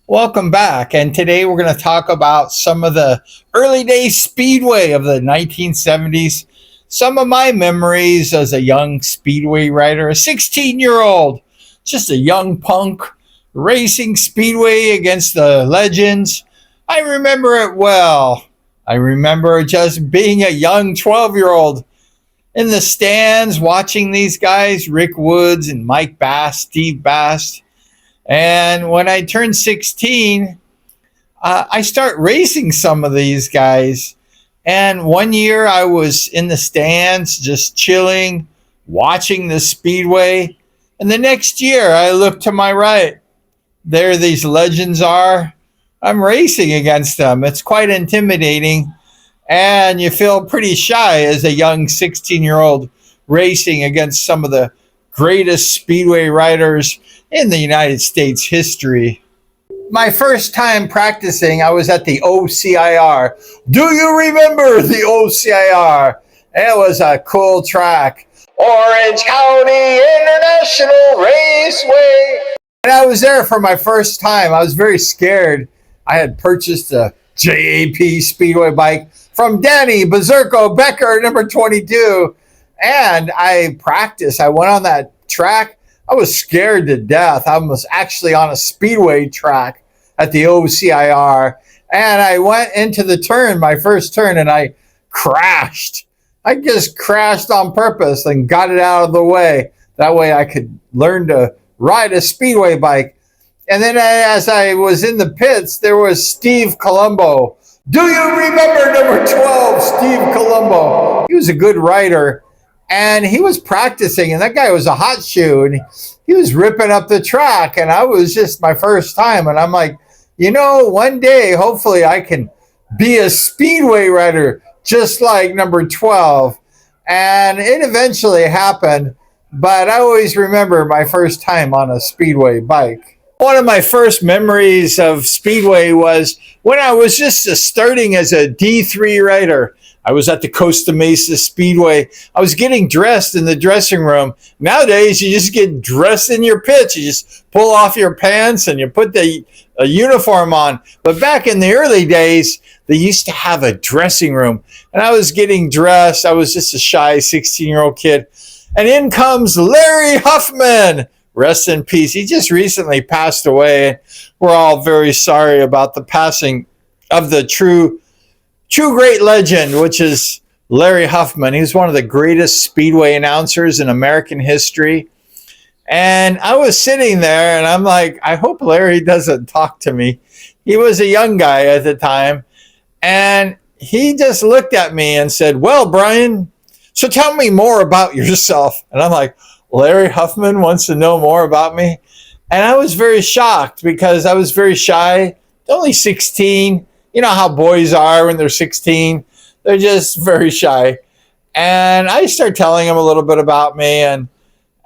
Welcome back. And today we're going to talk about some of the early day Speedway of the 1970s. Some of my memories as a young Speedway rider, a 16-year-old, just a young punk racing Speedway against the legends. I remember it well. I remember just being a young 12-year-old in the stands watching these guys, Rick Woods and Mike Bass, Steve Bass. And when I turned 16, I start racing some of these guys. And one year I was in the stands just chilling, watching the speedway. And the next year I look to my right. There these legends are. I'm racing against them. It's quite intimidating. And you feel pretty shy as a young 16-year-old racing against some of the greatest speedway riders in the United States history. My first time practicing, I was at the OCIR. Do you remember the OCIR? It was a cool track. Orange County International Raceway. And I was there for my first time. I was very scared. I had purchased a JAP Speedway bike from Danny Berserko Becker, number 22. And I practiced. I went on that track. I was scared to death. I was actually on a speedway track at the OCIR. And I went into the turn, my first turn, and I crashed. I just crashed on purpose and got it out of the way. That way I could learn to ride a speedway bike. And then as I was in the pits, there was Steve Colombo. Do you remember number 12, Steve Colombo? He was a good rider. And he was practicing, and that guy was a hot shoe, and he was ripping up the track. And I was just my first time. And I'm like, one day, hopefully I can be a speedway rider just like number 12. And it eventually happened. But I always remember my first time on a speedway bike. One of my first memories of speedway was when I was just starting as a D3 rider. I was at the Costa Mesa Speedway. I was getting dressed in the dressing room. Nowadays, you just get dressed in your pits. You just pull off your pants and you put the uniform on. But back in the early days, they used to have a dressing room. And I was getting dressed. I was just a shy 16-year-old kid. And in comes Larry Huffman. Rest in peace. He just recently passed away. We're all very sorry about the passing of the true great legend, which is Larry Huffman. He was one of the greatest speedway announcers in American history. And I was sitting there and I'm like, I hope Larry doesn't talk to me. He was a young guy at the time. And he just looked at me and said, well, Brian, so tell me more about yourself. And I'm like, Larry Huffman wants to know more about me. And I was very shocked because I was very shy, only 16. You know how boys are when they're 16. They're just very shy. And I started telling him a little bit about me. And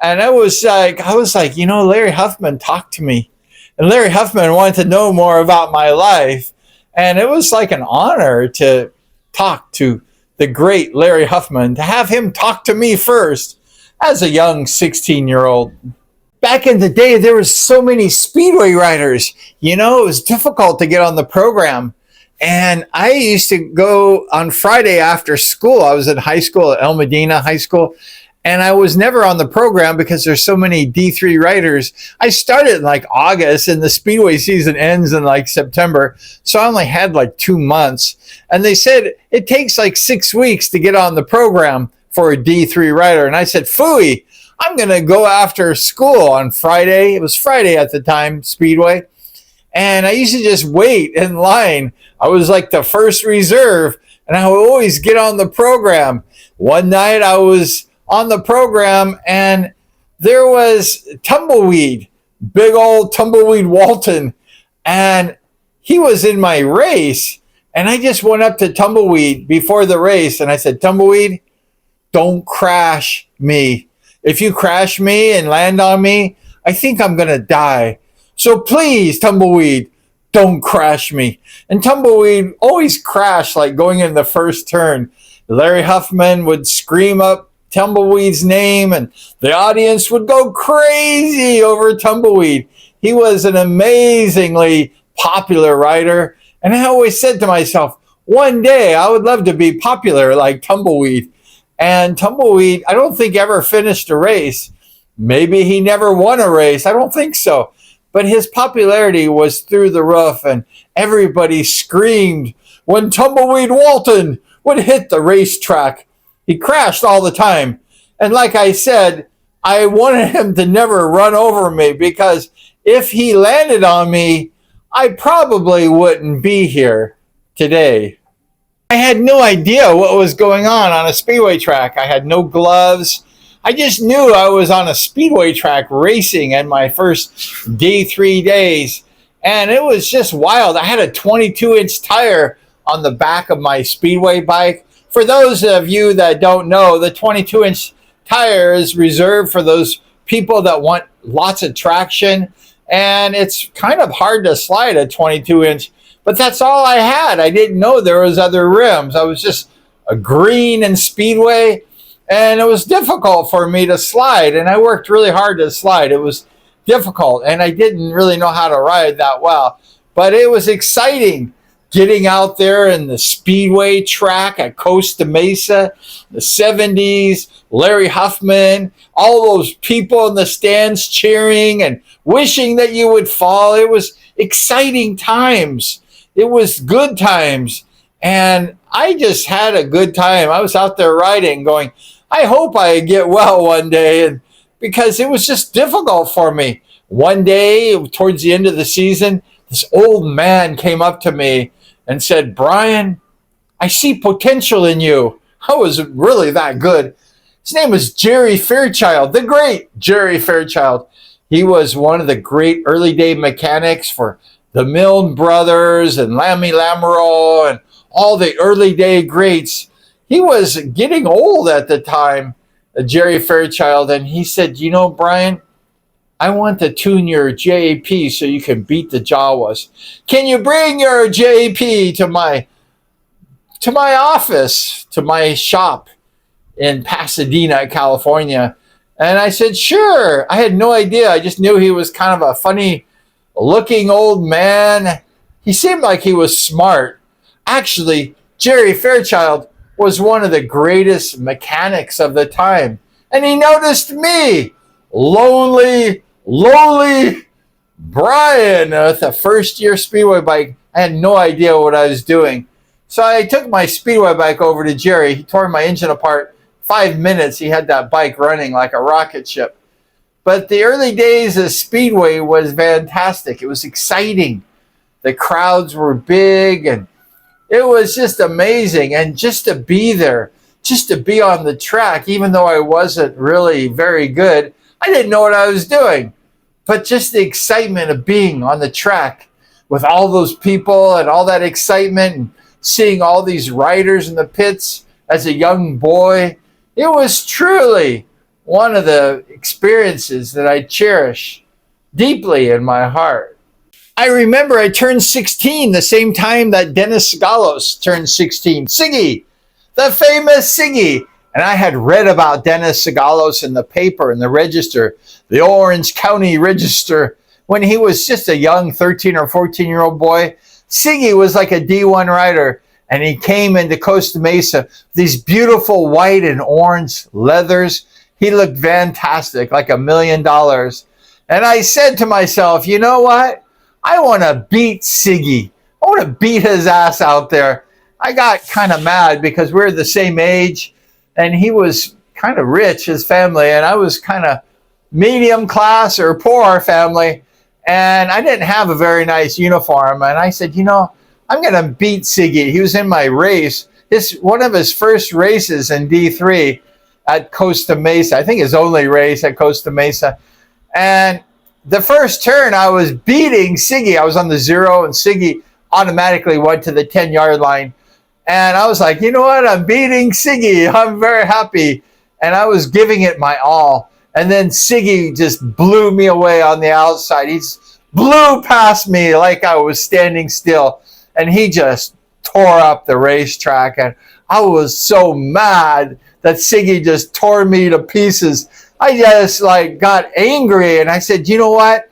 I was like, Larry Huffman talked to me. And Larry Huffman wanted to know more about my life. And it was like an honor to talk to the great Larry Huffman, to have him talk to me first as a young 16-year-old. Back in the day, there was so many speedway riders. It was difficult to get on the program. And I used to go on Friday after school. I was in high school at El Medina High School. And I was never on the program because there's so many D3 riders. I started in like August and the speedway season ends in like September. So I only had like 2 months. And they said it takes like 6 weeks to get on the program for a D3 rider. And I said, phooey, I'm going to go after school on Friday. It was Friday at the time, Speedway. And I used to just wait in line. I was like the first reserve, and I would always get on the program. One night I was on the program, and there was Tumbleweed, big old Tumbleweed Walton, and he was in my race. And I just went up to Tumbleweed before the race, and I said, Tumbleweed, don't crash me. If you crash me and land on me, I think I'm going to die. So please, Tumbleweed, don't crash me. And Tumbleweed always crashed like going in the first turn. Larry Huffman would scream up Tumbleweed's name and the audience would go crazy over Tumbleweed. He was an amazingly popular rider. And I always said to myself, one day I would love to be popular like Tumbleweed. And Tumbleweed, I don't think ever finished a race. Maybe he never won a race. I don't think so. But his popularity was through the roof, and everybody screamed when Tumbleweed Walton would hit the racetrack. He crashed all the time. And like I said, I wanted him to never run over me, because if he landed on me, I probably wouldn't be here today. I had no idea what was going on a speedway track. I had no gloves. I just knew I was on a speedway track racing in my first D3 days. And it was just wild. I had a 22-inch tire on the back of my speedway bike. For those of you that don't know, the 22-inch tire is reserved for those people that want lots of traction. And it's kind of hard to slide a 22-inch. But that's all I had. I didn't know there was other rims. I was just a green and speedway. And it was difficult for me to slide, and I worked really hard to slide. It was difficult, and I didn't really know how to ride that well. But it was exciting getting out there in the speedway track at Costa Mesa, the 70s, Larry Huffman, all those people in the stands cheering and wishing that you would fall. It was exciting times. It was good times. And I just had a good time. I was out there riding going, I hope I get well one day, and because it was just difficult for me. One day, towards the end of the season, this old man came up to me and said, Brian, I see potential in you. I was really that good. His name was Jerry Fairchild, the great Jerry Fairchild. He was one of the great early day mechanics for the Milne brothers and Lammy Lamoureux and all the early day greats. He was getting old at the time, Jerry Fairchild, and he said, you know, Brian, I want to tune your JAP so you can beat the Jawas. Can you bring your JAP to my office, to my shop in Pasadena, California? And I said, sure. I had no idea. I just knew he was kind of a funny looking old man. He seemed like he was smart. Actually, Jerry Fairchild was one of the greatest mechanics of the time. And he noticed me, lonely Brian, with a first-year Speedway bike. I had no idea what I was doing. So I took my Speedway bike over to Jerry. He tore my engine apart. 5 minutes, he had that bike running like a rocket ship. But the early days of Speedway was fantastic. It was exciting. The crowds were big, and it was just amazing. And just to be there, just to be on the track, even though I wasn't really very good, I didn't know what I was doing. But just the excitement of being on the track with all those people and all that excitement and seeing all these riders in the pits as a young boy, it was truly one of the experiences that I cherish deeply in my heart. I remember I turned 16 the same time that Dennis Sigalos turned 16. Siggy, the famous Siggy. And I had read about Dennis Sigalos in the paper, in the Register, the Orange County Register, when he was just a young 13 or 14-year-old boy. Siggy was like a D1 rider, and he came into Costa Mesa, these beautiful white and orange leathers. He looked fantastic, like $1 million. And I said to myself, you know what? I want to beat Siggy. I want to beat his ass out there. I got kind of mad because we're the same age, and he was kind of rich, his family, and I was kind of medium class or poor family, and I didn't have a very nice uniform. And I said, you know, I'm going to beat Siggy. He was in my race. One of his first races in D3 at Costa Mesa. I think his only race at Costa Mesa. And the first turn, I was beating Siggy. I was on the 0, and Siggy automatically went to the 10-yard line. And I was like, you know what? I'm beating Siggy. I'm very happy. And I was giving it my all. And then Siggy just blew me away on the outside. He just blew past me like I was standing still. And he just tore up the racetrack. And I was so mad that Siggy just tore me to pieces. I just got angry, and I said, you know what?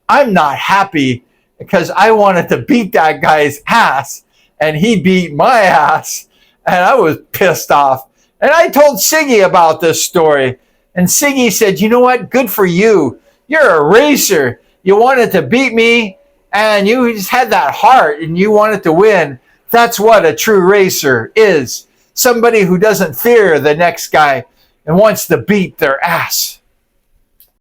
I'm not happy because I wanted to beat that guy's ass, and he beat my ass, and I was pissed off. And I told Siggy about this story, and Siggy said, you know what? Good for you. You're a racer. You wanted to beat me, and you just had that heart, and you wanted to win. That's what a true racer is. Somebody who doesn't fear the next guy and wants to beat their ass.